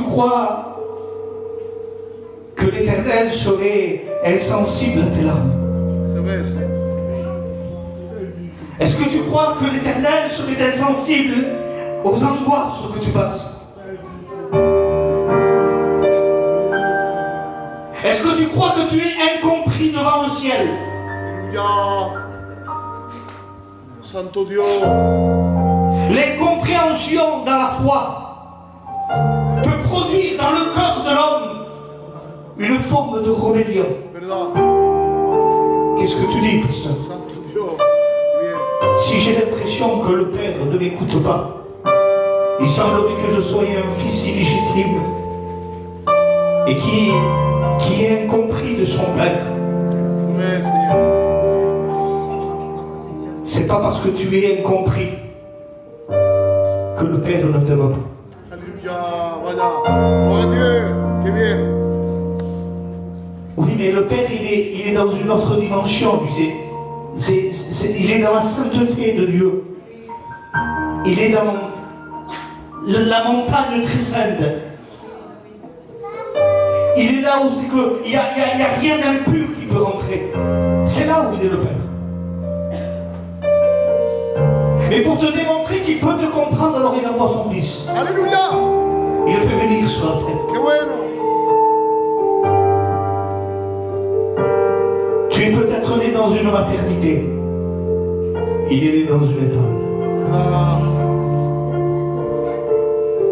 crois que l'Éternel serait insensible à tes larmes? C'est vrai, Seigneur. Est-ce que tu crois que l'Éternel serait insensible aux angoisses que tu passes? Est-ce que tu crois que tu es incompris devant le ciel? Alléluia. Santo Dio. L'incompréhension dans la foi peut produire dans le cœur de l'homme une forme de rébellion. Verdad. Qu'est-ce que tu dis, pasteur? Santo Dio. Bien. Si j'ai l'impression que le Père ne m'écoute pas, il semblerait que je sois un fils illégitime et qui est incompris de son Père. C'est vrai, Seigneur. C'est pas parce que tu es incompris que le Père ne t'aime pas. Alléluia. Voilà. Gloire à Dieu. Qué bien. Oui, mais le Père, il est dans une autre dimension, lui. Il est dans la sainteté de Dieu. Il est dans la montagne très sainte. Il est là où c'est que il n'y a rien d'impur qui peut rentrer. C'est là où il est le Père. Mais pour te démontrer qu'il peut te comprendre, alors il envoie son Fils. Alléluia. Il le fait venir sur la terre. Qué bueno. Tu es peut-être né dans une maternité. Il est né dans une étable. Ah.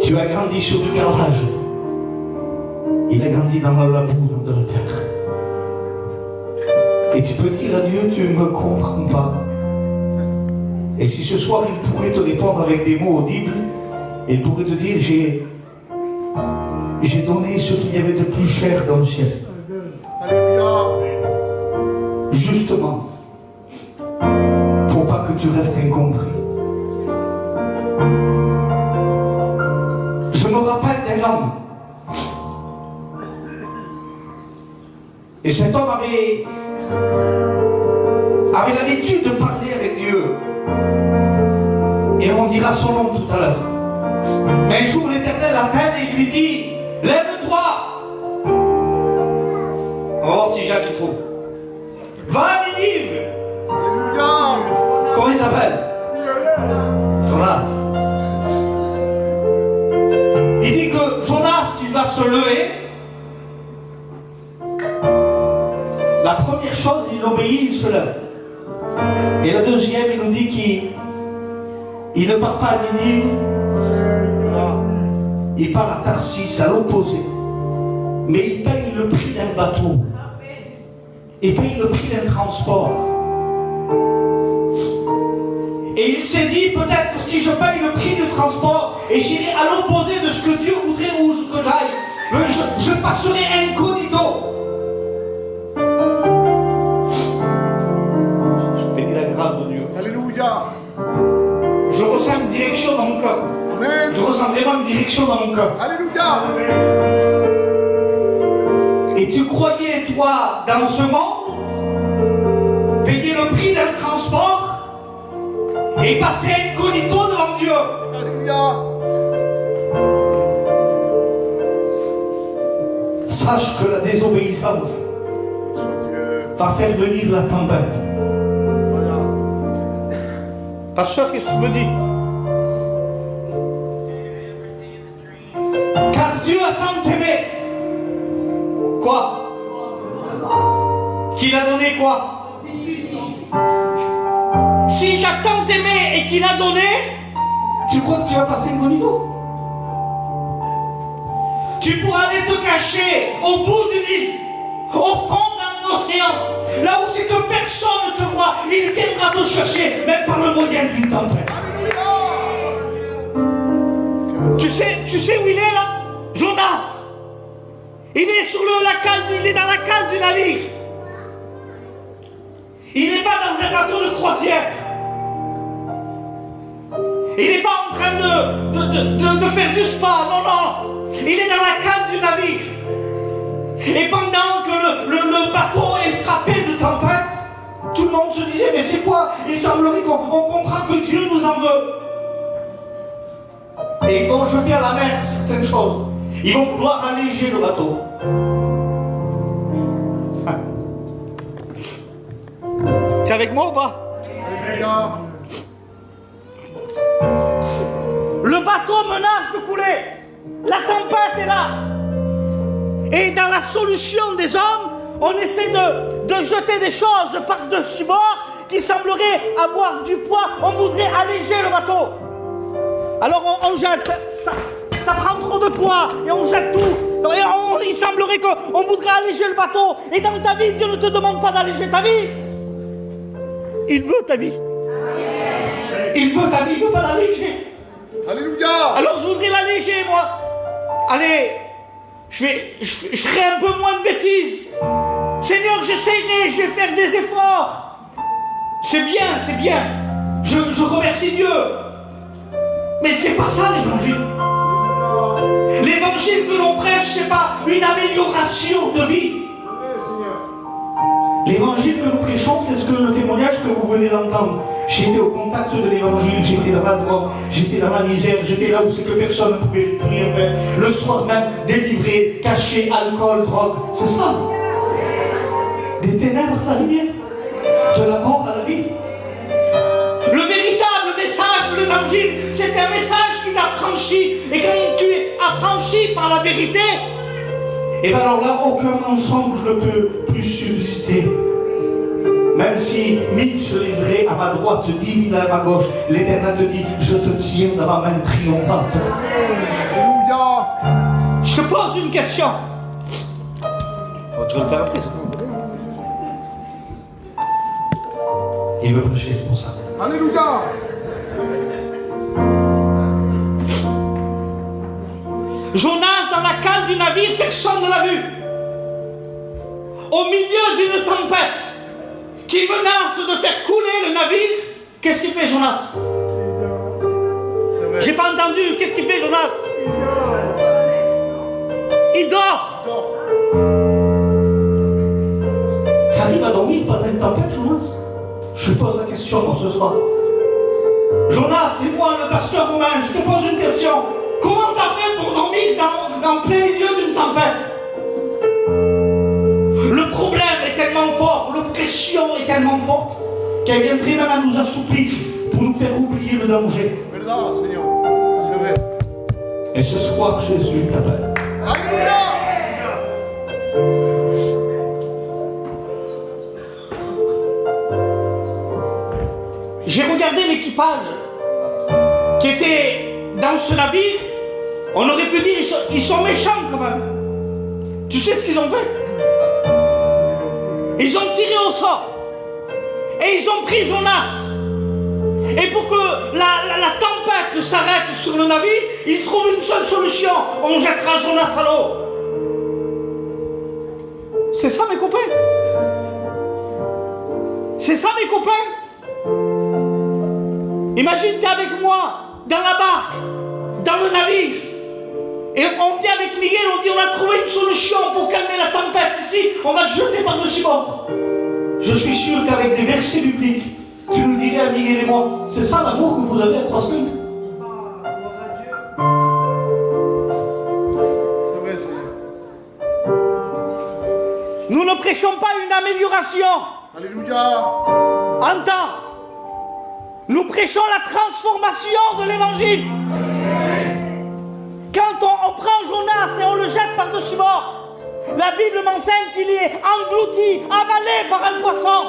Tu as grandi sur du carrelage. Il a grandi dans la poudre de la terre. Et tu peux dire à Dieu, tu ne me comprends pas. Et si ce soir il pourrait te répondre avec des mots audibles, il pourrait te dire, j'ai donné ce qu'il y avait de plus cher dans le ciel. Alléluia. Justement, pour pas que tu restes incompris. Je me rappelle d'un homme. Et cet homme avait l'habitude de parler avec Dieu. Et on dira son nom tout à l'heure. Mais un jour l'Éternel appelle et lui dit, lève-toi. On va voir si Jacques y trouve. Va à Ninive. Alléluia. Comment il s'appelle? Jonas. Il dit que Jonas, il va se lever. La première chose, il obéit, il se lève. Et la deuxième, il nous dit qu'il ne part pas à Ninive. Il part à Tarsis, à l'opposé. Mais il paye le prix d'un bateau. Il paye le prix d'un transport. Et il s'est dit, peut-être que si je paye le prix du transport et j'irai à l'opposé de ce que Dieu voudrait que j'aille, je passerai incognito. Je bénis la grâce de Dieu. Alléluia. Je ressens une direction dans mon cœur. Amen. Je ressens vraiment une direction dans mon cœur. Alléluia. Et tu croyais, toi, dans ce monde, payer le prix d'un transport et passer incognito devant Dieu. Alléluia. Sache que la désobéissance Soit Dieu. va faire venir la tempête. Voilà. Pasteur, qu'est-ce que tu me dis? Car Dieu a tant aimé. Quoi? Qu'il a donné quoi? S'il a tant aimé et qu'il a donné, tu crois que tu vas passer incognito? Tu pourras aller te cacher au bout du lit, au fond d'un océan, là où c'est que personne ne te voit. Il viendra te chercher, même par le moyen d'une tempête. Tu sais où il est là? Jonas. Il est il est dans la cale du navire. Il n'est pas dans un bateau de croisière. Il n'est pas en train de faire du spa, non, non. Il est dans la cale du navire. Et pendant que le bateau est frappé de tempête, tout le monde se disait, mais c'est quoi? Il semblerait qu'on comprend que Dieu nous en veut. Et ils vont jeter à la mer certaines choses. Ils vont vouloir alléger le bateau. Tu es avec moi ou pas? Alléluia. Le bateau menace de couler. La tempête est là. Et dans la solution des hommes, on essaie de jeter des choses par-dessus bord qui sembleraient avoir du poids. On voudrait alléger le bateau. Alors on jette. Ça prend trop de poids et on jette tout. Et il semblerait qu'on voudrait alléger le bateau. Et dans ta vie, Dieu ne te demande pas d'alléger ta vie. Il veut ta vie. Il veut ta vie, il ne veut pas l'alléger. Alléluia. Alors je voudrais l'alléger, moi. Allez, je ferai un peu moins de bêtises. Seigneur, j'essaierai, je vais faire des efforts. C'est bien, c'est bien. Je remercie Dieu. Mais c'est pas ça l'évangile. L'évangile que l'on prêche, c'est pas une amélioration de vie. L'évangile que nous prêchons, c'est ce que le témoignage que vous venez d'entendre. J'étais au contact de l'évangile, j'étais dans la drogue, j'étais dans la misère, j'étais là où c'est que personne ne pouvait rien faire. Le soir même, délivré, caché, alcool, drogue, c'est ça. Des ténèbres à la lumière, de la mort à la vie. Le véritable message de l'évangile, c'est un message qui t'affranchit. Et quand tu es affranchi par la vérité, et bien alors là, aucun mensonge ne peut plus subsister. Même si 1000 se livraient à ma droite, 10 000 à ma gauche, l'Éternel te dit, je te tiens dans ma main triomphante. Alléluia. Je te pose une question. Oh, tu vas le faire après, ça. Il veut prêcher, c'est pour ça. Alléluia. Jonas dans la cale du navire, personne ne l'a vu. Au milieu d'une tempête qui menace de faire couler le navire, qu'est-ce qu'il fait Jonas? J'ai pas entendu, qu'est-ce qu'il fait Jonas? Il dort. T'arrives à dormir pendant une tempête, Jonas? Je te pose la question pour ce soir. Jonas, c'est moi le pasteur romain, je te pose une question. Comment t'as fait pour dormir en plein milieu d'une tempête? Le problème est tellement fort, l'oppression est tellement forte qu'elle viendrait même à nous assouplir pour nous faire oublier le danger. Verdad, Seigneur. C'est vrai. Et ce soir, Jésus t'appelle. Alléluia. J'ai regardé l'équipage qui était dans ce navire. On aurait pu dire ils sont méchants quand même. Tu sais ce qu'ils ont fait? Ils ont tiré au sort et ils ont pris Jonas. Et pour que la tempête s'arrête sur le navire, ils trouvent une seule solution. On jettera Jonas à l'eau. C'est ça mes copains? C'est ça mes copains? Imagine, t'es avec moi dans la barque, dans le navire. Et on vient avec Miguel, on dit on a trouvé une solution pour calmer la tempête ici, on va te jeter par-dessus bord. Je suis sûr qu'avec des versets bibliques, tu nous dirais à Miguel et moi, c'est ça l'amour que vous avez à Croix-Sainte? C'est vrai, Seigneur. Nous ne prêchons pas une amélioration. Alléluia. Entends, nous prêchons la transformation de l'évangile. Quand on prend Jonas et on le jette par-dessus bord, la Bible m'enseigne qu'il est englouti, avalé par un poisson.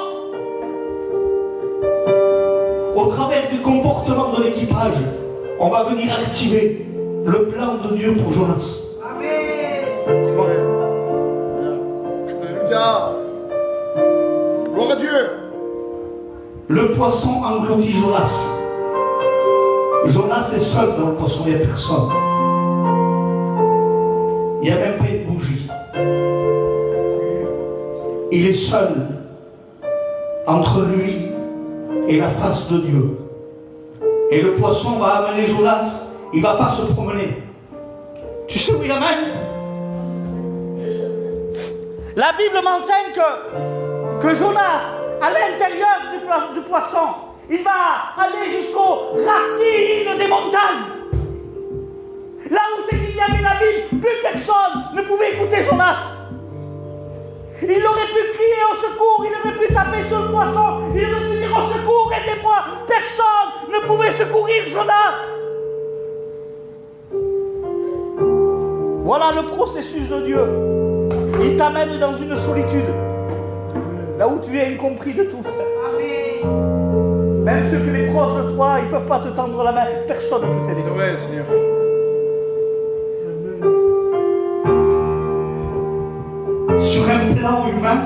Au travers du comportement de l'équipage, on va venir activer le plan de Dieu pour Jonas. C'est vrai. Alléluia. Gloire à Dieu. Le poisson engloutit Jonas. Jonas est seul dans le poisson, il n'y a personne. Il n'y a même pas une bougie. Il est seul entre lui et la face de Dieu. Et le poisson va amener Jonas, il ne va pas se promener. Tu sais où il amène? La Bible m'enseigne que Jonas, à l'intérieur du poisson, il va aller jusqu'aux racines des montagnes. Là où c'est qu'il y avait la Bible, plus personne Personne ne pouvait écouter Jonas. Il aurait pu crier au secours, il aurait pu taper sur le poisson, il aurait pu dire au secours, aidez-moi. Personne ne pouvait secourir Jonas. Voilà le processus de Dieu. Il t'amène dans une solitude, là où tu es incompris de tous. Amen. Même ceux que les proches de toi, ils ne peuvent pas te tendre la main. Personne ne peut t'aider. C'est vrai, Seigneur. Sur un plan humain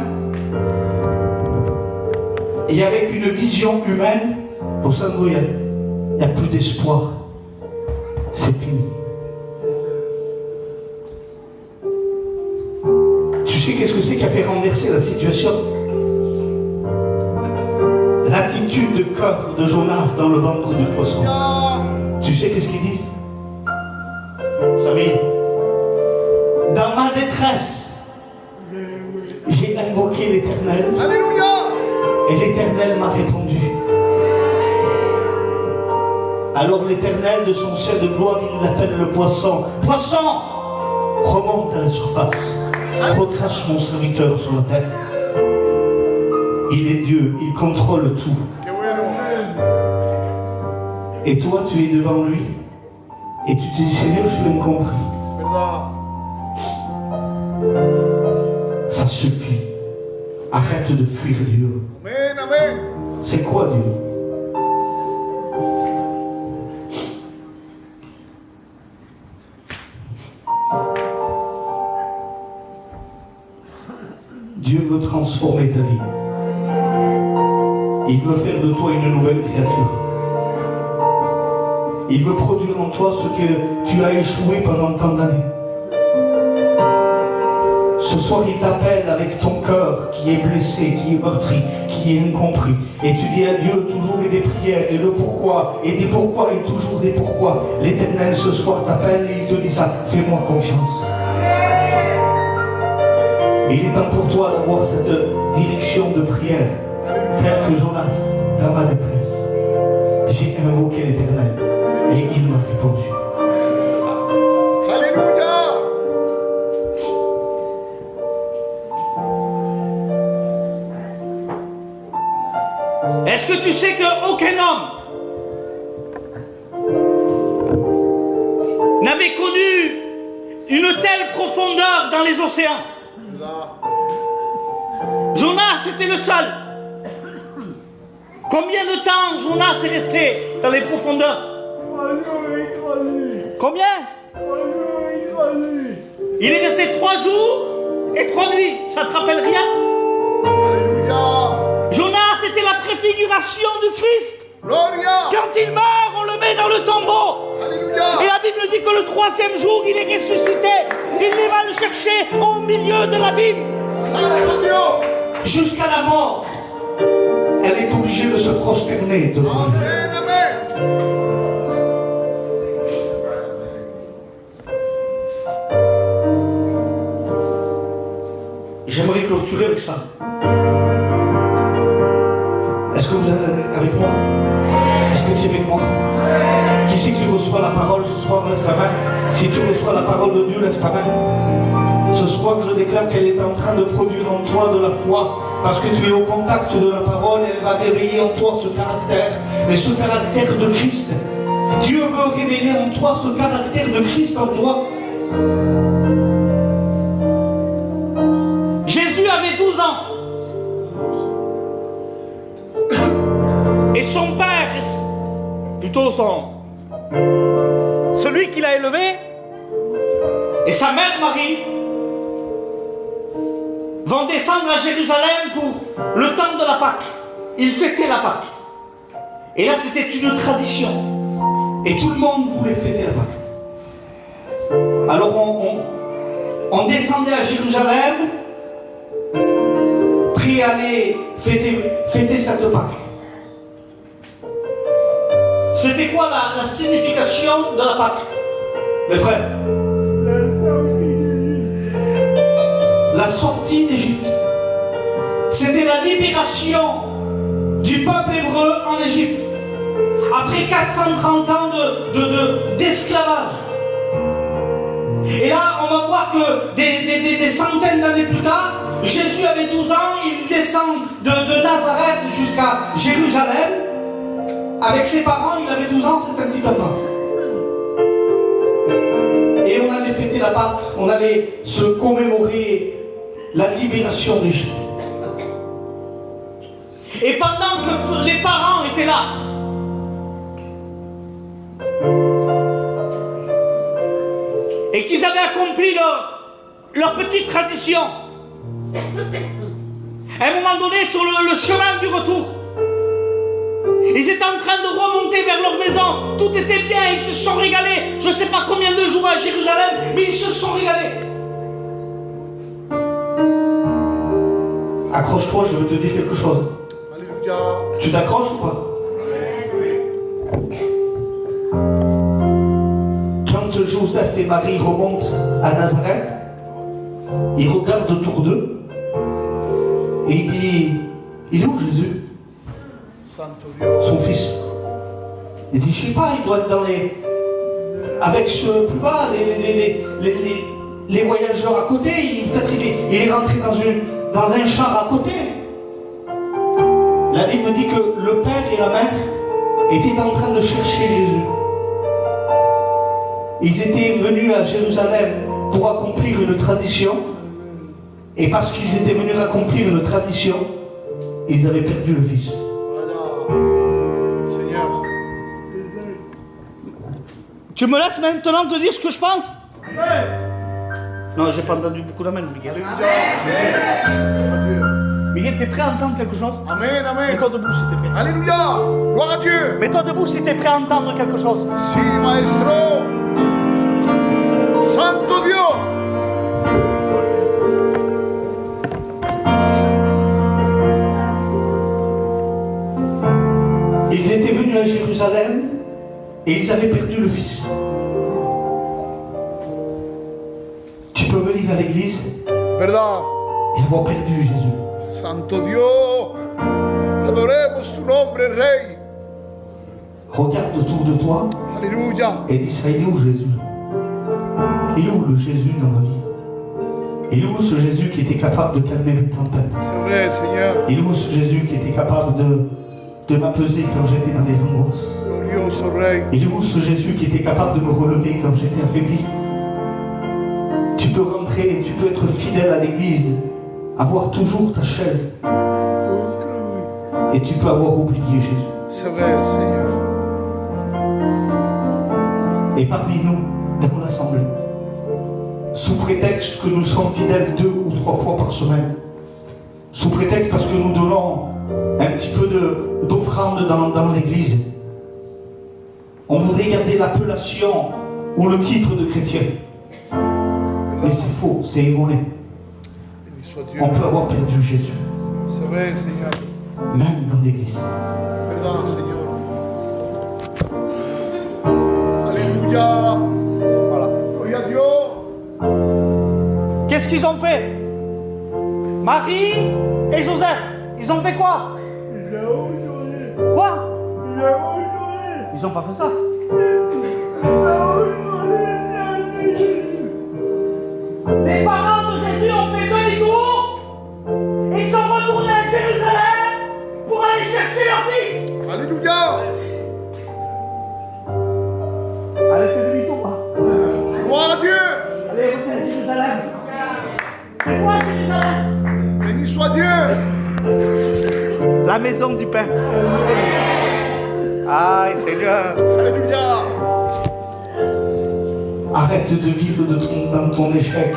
et avec une vision humaine, pour ça, il n'y a plus d'espoir. C'est fini. Tu sais qu'est-ce que c'est qui a fait renverser la situation? L'attitude de cœur de Jonas dans le ventre du poisson. Tu sais qu'est-ce qu'il dit? Samy, dans ma détresse, j'ai invoqué l'Éternel. Alléluia. Et l'Éternel m'a répondu. Alors l'Éternel, de son ciel de gloire, il l'appelle le poisson. Poisson, remonte à la surface. Recrache mon serviteur sur la terre. Il est Dieu, il contrôle tout. Et toi, tu es devant lui. Et tu te dis, Seigneur, je suis incompris. Ça suffit. Arrête de fuir Dieu. Amen, amen. C'est quoi Dieu? Dieu veut transformer ta vie. Il veut faire de toi une nouvelle créature. Il veut produire en toi ce que tu as échoué pendant tant d'années. Ce soir, il t'appelle avec ton cœur qui est blessé, qui est meurtri, qui est incompris. Et tu dis à Dieu toujours des prières, et le pourquoi, et des pourquoi, et toujours des pourquoi. L'Éternel ce soir t'appelle et il te dit ça. Fais-moi confiance. Il est temps pour toi d'avoir cette direction de prière, telle que Jonas, dans ma détresse. J'ai invoqué l'Éternel et il m'a répondu. Alléluia. Est-ce que tu sais qu'aucun homme n'avait connu une telle profondeur dans les océans? Jonas était le seul. Combien de temps Jonas est resté dans les profondeurs? Combien? Il est resté 3 jours et 3 nuits. Ça te rappelle rien? Alléluia. Jonas était la préfiguration du Christ. Gloria. Quand il meurt, on le met dans le tombeau. Alléluia. Et la Bible dit que le 3e jour, il est ressuscité. Il va le chercher au milieu de l'abîme. Santo Dieu. Jusqu'à la mort, elle est obligée de se prosterner devant lui. Amen, amen. J'aimerais clôturer avec ça. Est-ce que vous êtes avec moi? Est-ce que tu es avec moi? Qui c'est qui reçoit la parole ce soir? Lève ta main. Si tu reçois la parole de Dieu, lève ta main. Ce soir, je déclare qu'elle est en train de produire en toi de la foi, parce que tu es au contact de la parole, et elle va réveiller en toi ce caractère, mais ce caractère de Christ. Dieu veut révéler en toi ce caractère de Christ en toi. Jésus avait 12 ans. Et son père, plutôt celui qui l'a élevé, et sa mère Marie, vont descendre à Jérusalem pour le temps de la Pâque. Ils fêtaient la Pâque. Et là, c'était une tradition. Et tout le monde voulait fêter la Pâque. Alors, on descendait à Jérusalem, pris à aller fêter cette Pâque. C'était quoi la signification de la Pâque, mes frères? La sortie d'Égypte. C'était la libération du peuple hébreu en Égypte. Après 430 ans d'esclavage. Et là, on va voir que des centaines d'années plus tard, Jésus avait 12 ans, il descend de Nazareth jusqu'à Jérusalem. Avec ses parents, il avait 12 ans, c'est un petit enfant. Et on allait fêter la Pâque, on allait se commémorer la libération d'Égypte. Et pendant que les parents étaient là, et qu'ils avaient accompli leur petite tradition, à un moment donné, sur le chemin du retour, ils étaient en train de remonter vers leur maison. Tout était bien, ils se sont régalés. Je ne sais pas combien de jours à Jérusalem, mais ils se sont régalés. Accroche-toi, je veux te dire quelque chose. Alléluia. Tu t'accroches ou pas? Quand Joseph et Marie remontent à Nazareth, ils regardent autour d'eux et il dit, il est où Jésus? Santo Dieu. Son fils. Il dit, je sais pas, il doit être dans les... avec ceux plus bas, les voyageurs à côté, peut-être il est rentré dans un char à côté. La Bible me dit que le père et la mère étaient en train de chercher Jésus. Ils étaient venus à Jérusalem pour accomplir une tradition. Et parce qu'ils étaient venus accomplir une tradition, ils avaient perdu le fils. Voilà. Seigneur. Tu me laisses maintenant te dire ce que je pense? Amen. Non, j'ai pas entendu beaucoup d'amen, Miguel. Alléluia. Miguel, t'es prêt à entendre quelque chose? Amen, amen. Mets-toi debout si t'es prêt. Alléluia. Gloire à Dieu. Mets-toi debout si t'es prêt à entendre quelque chose. Si, maestro. Santo Dieu. Ils étaient venus à Jérusalem et ils avaient perdu le fils. Tu peux venir à l'église Verdad. et avoir perdu Jésus. Santo Dieu. Adoremos tu nombre, Rey. Regarde autour de toi Alléluia. et dis ça, il est où Jésus? Il est où le Jésus dans ma vie? Il est où ce Jésus qui était capable de calmer mes tempêtes? C'est vrai, Seigneur. Il est où ce Jésus qui était capable de m'apaiser quand j'étais dans les angoisses? Glorioso Rey. Il est où ce Jésus qui était capable de me relever quand j'étais affaibli? Tu peux rentrer, tu peux être fidèle à l'église, avoir toujours ta chaise. Et tu peux avoir oublié Jésus. C'est vrai, Seigneur. Et parmi nous, dans l'assemblée, sous prétexte que nous sommes fidèles 2 ou 3 fois par semaine, sous prétexte parce que nous donnons un petit peu d'offrande dans l'église, on voudrait garder l'appellation ou le titre de chrétien. Mais c'est faux, c'est erroné. Béni soit Dieu. On peut avoir perdu Jésus, C'est vrai, Seigneur. même dans l'église. Verdad, Seigneur. Alléluia. Voilà. Gloria a Dieu. Qu'est-ce qu'ils ont fait? Marie et Joseph, ils ont fait quoi? Quoi? Ils n'ont pas fait ça. Les parents de Jésus ont fait demi-tour et ils sont retournés à Jérusalem pour aller chercher leur fils. Alléluia. Allez, fais demi-tour. Hein. Gloire à Dieu. Allez, retournez à Jérusalem. C'est quoi Jérusalem? Béni soit Dieu. La maison du pain. Aïe, Seigneur. Alléluia. Arrête de vivre dans ton échec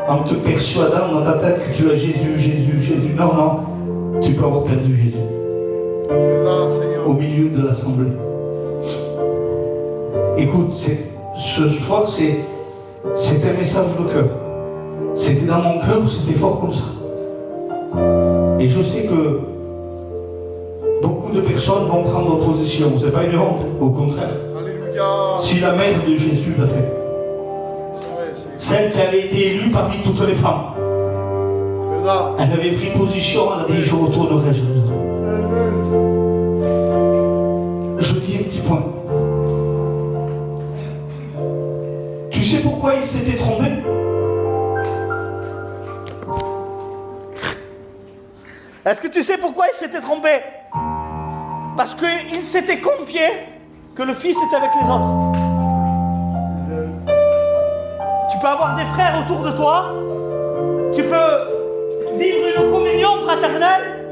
en te persuadant dans ta tête que tu as Jésus, Jésus, Jésus. Non, non, tu peux avoir perdu Jésus Verdad, Seigneur. au milieu de l'assemblée. Écoute, ce soir, c'est un message de cœur. C'était dans mon cœur, c'était fort comme ça. Et je sais que beaucoup de personnes vont prendre position. C'est pas une honte, au contraire. Alléluia. Si la mère de Jésus l'a fait, C'est vrai, Seigneur. celle qui avait été élue parmi toutes les femmes, Verdad. elle avait pris position, elle a dit je retournerai à Jérusalem. Je dis un petit point. Tu sais pourquoi il s'était trompé? Est-ce que tu sais pourquoi il s'était trompé? Parce qu'il s'était confié que le Fils était avec les autres. Tu peux avoir des frères autour de toi. Tu peux vivre une communion fraternelle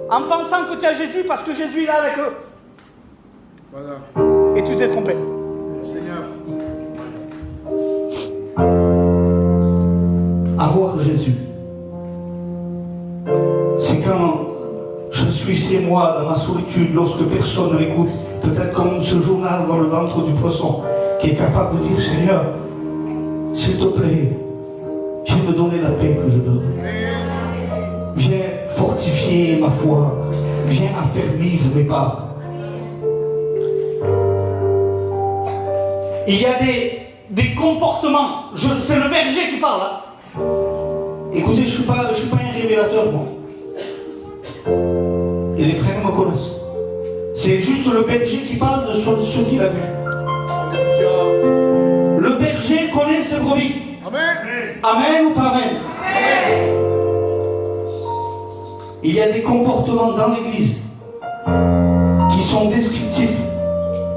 en pensant que tu as Jésus parce que Jésus est là avec eux. Voilà. Et tu t'es trompé. Seigneur. Avoir Jésus, c'est quand je suis chez moi dans ma solitude, lorsque personne ne m'écoute, peut-être comme ce Jonas dans le ventre du poisson, qui est capable de dire: Seigneur, s'il te plaît, viens me donner la paix que je besoin. Viens fortifier ma foi, viens affermir mes pas. Il y a des comportements, c'est le berger qui parle. Hein. Écoutez, je suis pas un révélateur, moi. Et les frères me connaissent. C'est juste le berger qui parle de ce qu'il a vu. Le berger connaît ses brebis. Amen. Amen ou pas amen? Amen. Il y a des comportements dans l'Église qui sont descriptifs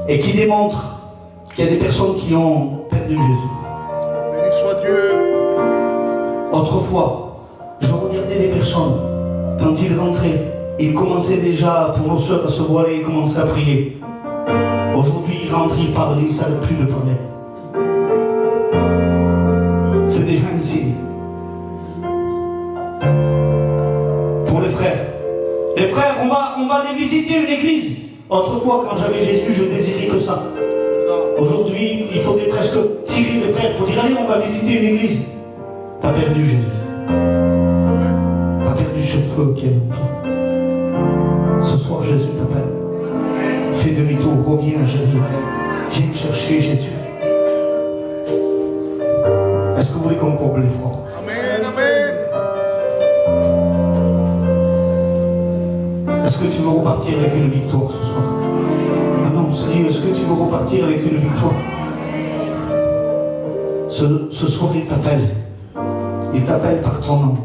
et qui démontrent qu'il y a des personnes qui ont perdu Jésus. Béni soit Dieu. Autrefois, je regardais des personnes, quand ils rentraient, ils commençaient déjà, pour nos sœurs, à se voiler et commençaient à prier. Aujourd'hui, ils rentrent, ils parlent, ils ne s'arrêtent plus de parler. C'est déjà un signe. Pour les frères. Les frères, on va aller visiter une église. Autrefois, quand j'avais Jésus, je désirais que ça. Aujourd'hui, il faudrait presque tirer les frères pour dire: allez, on va visiter une église. T'as perdu Jésus. T'as perdu ce feu qui est en toi. Ce soir, Jésus t'appelle. Fais demi-tour, reviens à Jérusalem. Viens chercher Jésus. Est-ce que vous voulez qu'on courbe les fronts? Amen, amen. Est-ce que tu veux repartir avec une victoire ce soir? Ah non, sérieux, est-ce que tu veux repartir avec une victoire? Ce soir, il t'appelle. Il t'appelle par ton nom.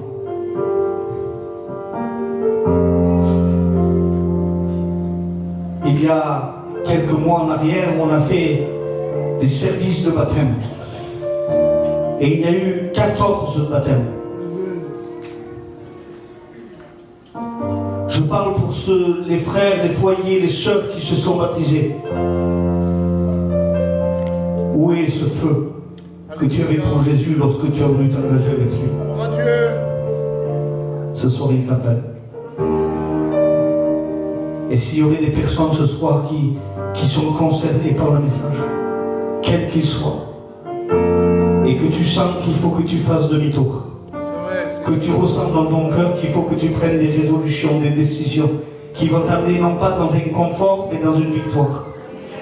Il y a quelques mois en arrière, on a fait des services de baptême. Et il y a eu 14 baptêmes. Je parle pour les frères, les foyers, les sœurs qui se sont baptisés. Où est ce feu que tu avais pour Jésus lorsque tu as voulu t'engager avec lui? Gloire à Dieu. Ce soir, il t'appelle. Et s'il y aurait des personnes ce soir qui sont concernées par le message, quel qu'il soit, et que tu sens qu'il faut que tu fasses demi-tour, que tu ressens dans ton cœur qu'il faut que tu prennes des résolutions, des décisions qui vont t'amener non pas dans un confort, mais dans une victoire.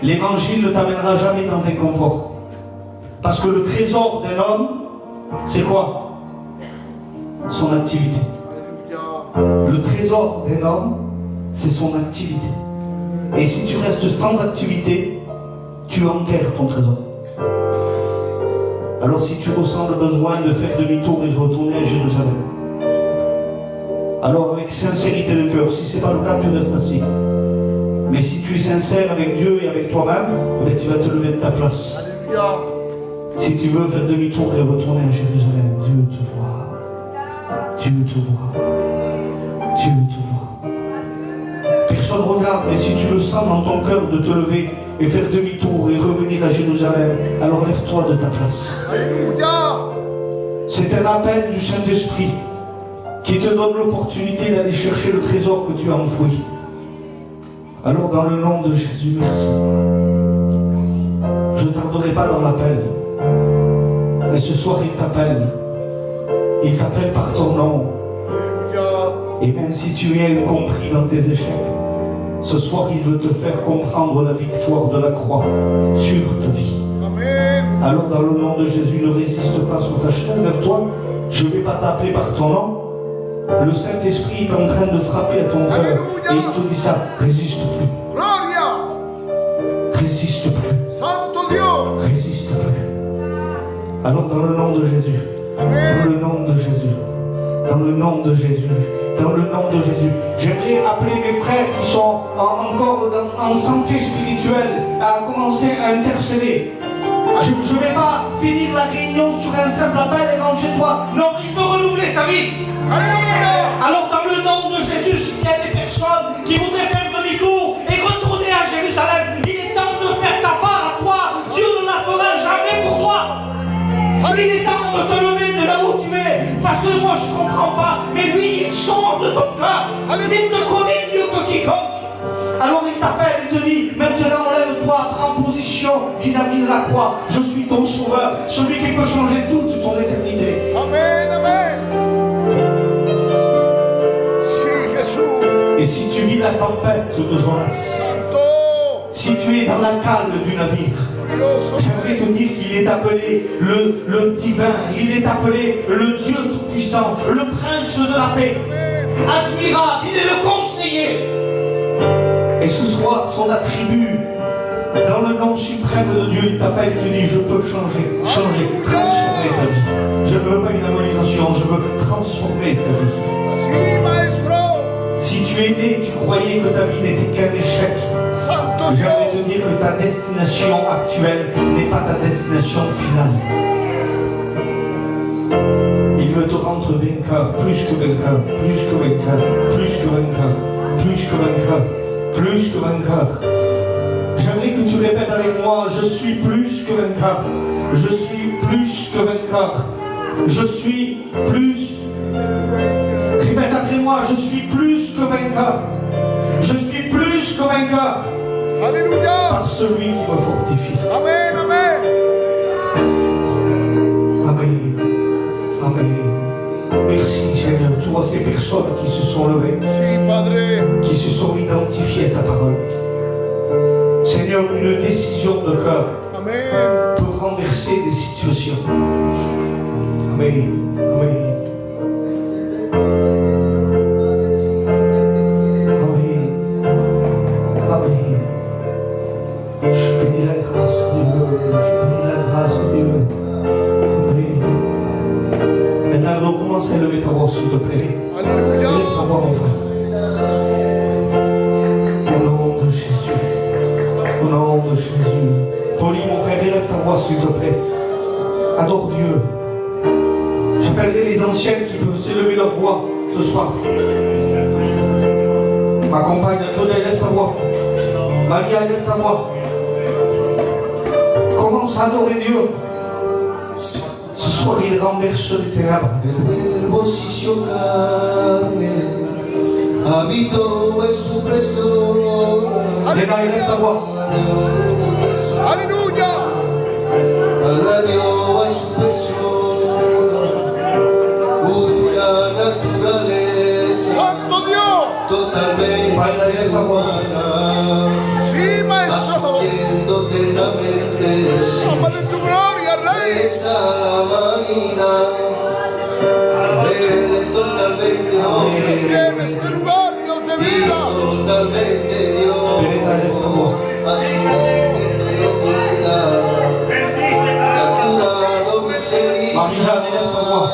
L'évangile ne t'amènera jamais dans un confort. Parce que le trésor d'un homme, c'est quoi? Son activité. Le trésor d'un homme, c'est son activité. Et si tu restes sans activité, tu enterres ton trésor. Alors si tu ressens le besoin de faire demi-tour et de retourner à Jérusalem, alors avec sincérité de cœur, si ce n'est pas le cas, tu restes assis. Mais si tu es sincère avec Dieu et avec toi-même, eh tu vas te lever de ta place. Alléluia. Si tu veux faire demi-tour et retourner à Jérusalem, Dieu te voit. Dieu te voit. Dieu te voit. Personne ne regarde, mais si tu le sens dans ton cœur de te lever et faire demi-tour et revenir à Jérusalem, alors lève-toi de ta place. Alléluia. C'est un appel du Saint-Esprit qui te donne l'opportunité d'aller chercher le trésor que tu as enfoui. Alors dans le nom de Jésus, merci. Je ne tarderai pas dans l'appel. Mais ce soir, il t'appelle. Il t'appelle par ton nom. Et même si tu es incompris dans tes échecs, ce soir, il veut te faire comprendre la victoire de la croix sur ta vie. Amen. Alors, dans le nom de Jésus, ne résiste pas sur ta chaise. Lève-toi. Je ne vais pas t'appeler par ton nom. Le Saint-Esprit est en train de frapper à ton cœur. Et il te dit ça. Résiste plus. Gloria. Résiste plus. Santo Dieu. Résiste plus. Alors, dans le nom de Jésus. Amen. Dans le nom de Jésus. Dans le nom de Jésus. Dans le nom de Jésus. J'aimerais appeler mes frères qui sont encore en santé spirituelle à commencer à intercéder. Je ne vais pas finir la réunion sur un simple appel et rentre chez toi. Non, il veut renouveler ta vie. Alors dans le nom de Jésus, s'il y a des personnes qui voudraient faire demi-tour et retourner à Jérusalem, il est temps de faire ta part à toi. Dieu ne la fera jamais pour toi. Il est temps de te lever de là où tu es. Parce que moi je ne comprends pas. Mais lui, il sonde ton cœur. Il te connaît mieux que quiconque. Alors il t'appelle et te dit, maintenant lève-toi, prends position vis-à-vis de la croix. Je suis ton sauveur, celui qui peut changer toute ton éternité. Amen, amen. Si, Jésus. Et si tu vis la tempête de Jonas, Santo. si tu es dans la cale du navire, j'aimerais te dire qu'il est appelé le divin, il est appelé le Dieu tout-puissant, le prince de la paix, admirable, il est le conseiller. Et ce soir, son attribut, dans le nom suprême de Dieu, il t'appelle et te dit, je peux changer, transformer ta vie. Je ne veux pas une amélioration, je veux transformer ta vie. Si, maestro. Si tu es né, tu croyais que ta vie n'était qu'un échec, Santo j'aimerais Dios. te dire que ta destination actuelle n'est pas ta destination finale. Il veut te rendre vainqueur, plus que vainqueur, plus que vainqueur, plus que vainqueur, plus que vainqueur, plus que vainqueur. J'aimerais que tu répètes avec moi, je suis plus que vainqueur, je suis plus que vainqueur, je suis plus. Répète après moi, je suis plus que vainqueur, je suis plus que vainqueur. Alléluia. Par celui qui me fortifie. Amen, amen. Amen. Amen. Merci Seigneur. Tu vois ces personnes qui se sont levées, Si, Padre. qui se sont identifiées à ta parole. Seigneur, une décision de cœur Amen. peut renverser des situations. Amen. Amen. Je bénis la grâce de Dieu. Je bénis la grâce de Dieu. Amen. Maintenant, commence à lever ta voix, s'il te plaît. Alléluia. Lève ta voix, mon frère. Au nom de Jésus. Au nom de Jésus. Poli, mon frère, élève ta voix, s'il te plaît. Adore Dieu. J'appellerai les anciennes qui peuvent s'élever leur voix ce soir. Ma compagne, Antonia, élève ta voix. Maria, élève ta voix. Commence à adorer Dieu. Ce soir, il renverse les ténèbres. El verbo se hizo carne, habitó en su persona. Léna, élève ta voix. Alléluia. Añadió a su persona una naturaleza Santo Dios. totalmente Baila, élève ta voix. humana, Sí, maestro. asumiendo eternamente Ama de tu gloria, Rey. esa la humanidad. Él es totalmente hombre En este lugar, Dios de y vida. totalmente Dios. Benita, élève ta voix. Asumiendo toda vida, ha curado mis heridas. Marie-Jeanne, élève ta voix.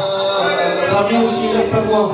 Samuel aussi, élève ta voix.